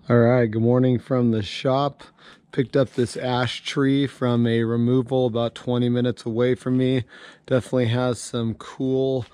All right, good morning from the shop. Picked up this ash tree from a removal about 20 minutes away from me. Definitely has some cool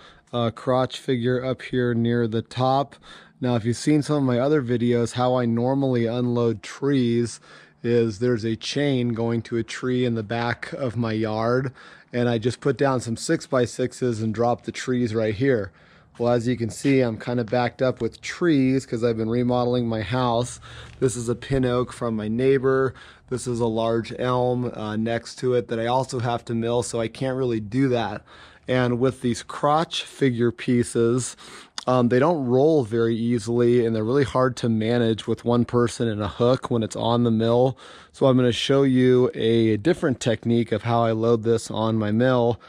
crotch figure up here near the top. Now, if you've seen some of my other videos, how I normally unload trees is there's a chain going to a tree in the back of my yard, and I just put down some 6x6s and drop the trees right here. Well, as you can see, I'm kind of backed up with trees because I've been remodeling my house. This is a pin oak from my neighbor. This is a large elm next to it that I also have to mill, so I can't really do that. And with these crotch figure pieces, they don't roll very easily, and they're really hard to manage with one person and a hook when it's on the mill. So I'm going to show you a different technique of how I load this on my mill,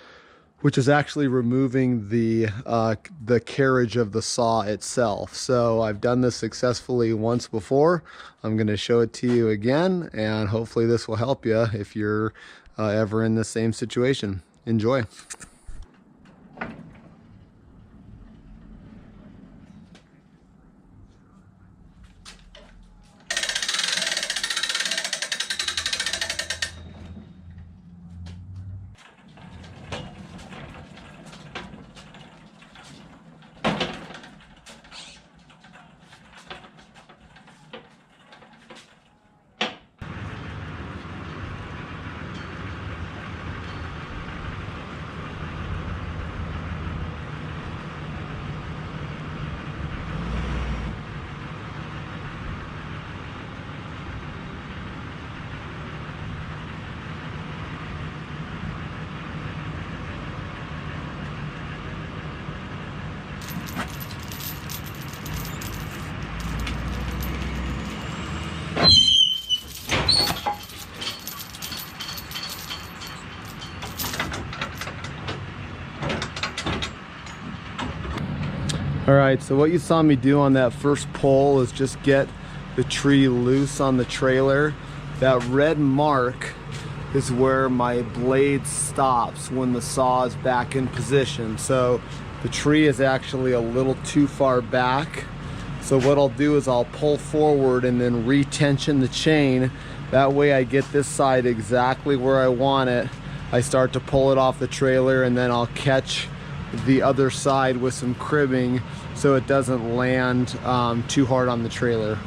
which is actually removing the carriage of the saw itself. So I've done this successfully once before. I'm going to show it to you again, and hopefully this will help you if you're ever in the same situation. Enjoy. All right, so what you saw me do on that first pull is just get the tree loose on the trailer. That red mark is where my blade stops when the saw is back in position. So the tree is actually a little too far back. So what I'll do is I'll pull forward and then retension the chain. That way I get this side exactly where I want it. I start to pull it off the trailer, and then I'll catch the other side with some cribbing so it doesn't land too hard on the trailer.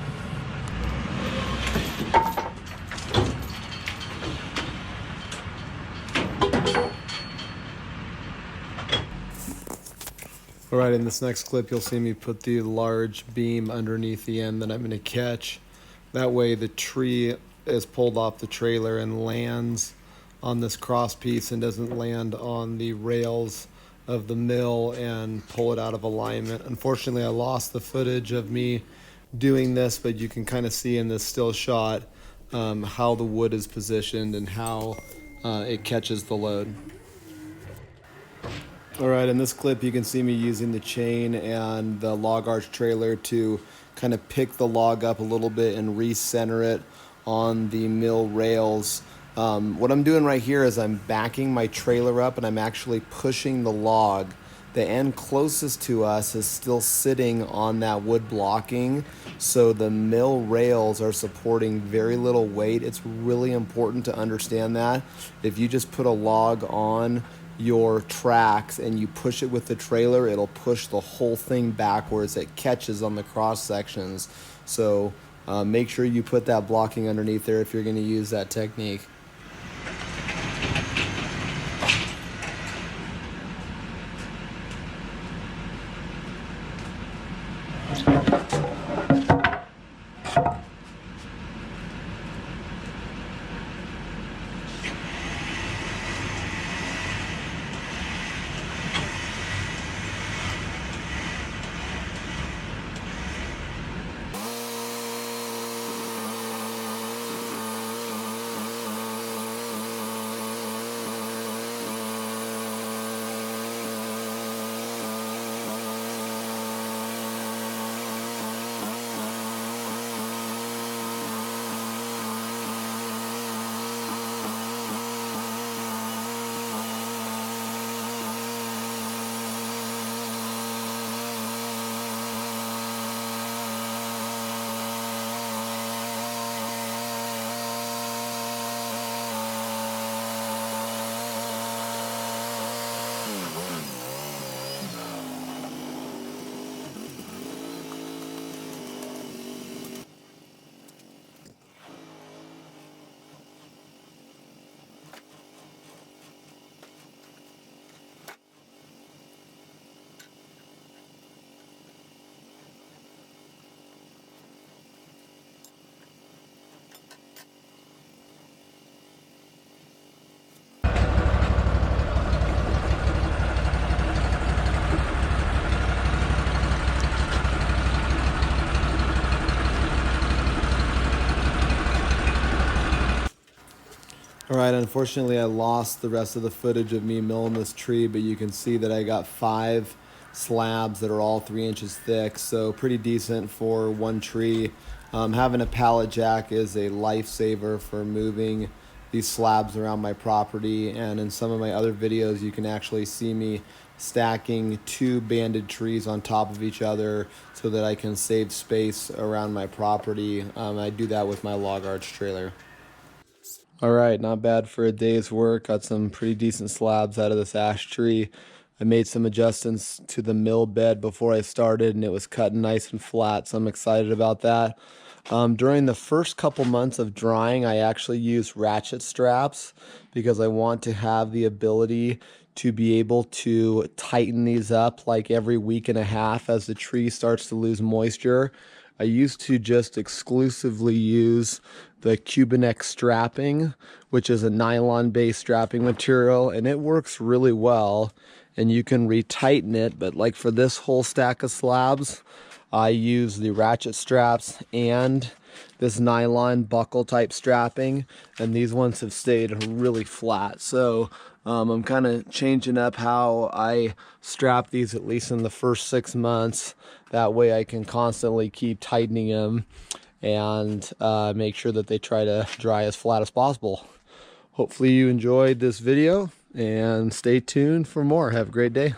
All right, in this next clip you'll see me put the large beam underneath the end that I'm going to catch. That way the tree is pulled off the trailer and lands on this cross piece and doesn't land on the rails of the mill and pull it out of alignment. Unfortunately, I lost the footage of me doing this, but you can kind of see in this still shot how the wood is positioned and how it catches the load. All right, in this clip you can see me using the chain and the log arch trailer to kind of pick the log up a little bit and recenter it on the mill rails. What I'm doing right here is I'm backing my trailer up and I'm actually pushing the log. The end closest to us is still sitting on that wood blocking, so the mill rails are supporting very little weight. It's really important to understand that. If you just put a log on your tracks and you push it with the trailer, it'll push the whole thing backwards. It catches on the cross sections. So make sure you put that blocking underneath there if you're going to use that technique. All right, unfortunately I lost the rest of the footage of me milling this tree, but you can see that I got 5 slabs that are all 3 inches thick, so pretty decent for one tree. Having a pallet jack is a lifesaver for moving these slabs around my property, and in some of my other videos you can actually see me stacking 2 banded trees on top of each other so that I can save space around my property. I do that with my log arch trailer. All right, not bad for a day's work. Got some pretty decent slabs out of this ash tree. I made some adjustments to the mill bed before I started, and it was cut nice and flat, so I'm excited about that. During the first couple months of drying, I actually used ratchet straps because I want to have the ability to be able to tighten these up like every week and a half as the tree starts to lose moisture. I used to just exclusively use the Cubinex strapping, which is a nylon-based strapping material, and it works really well, and you can retighten it, but like for this whole stack of slabs, I use the ratchet straps and this nylon buckle type strapping, and these ones have stayed really flat. So I'm kind of changing up how I strap these, at least in the first 6 months. That way I can constantly keep tightening them and make sure that they try to dry as flat as possible. Hopefully you enjoyed this video, and stay tuned for more. Have a great day.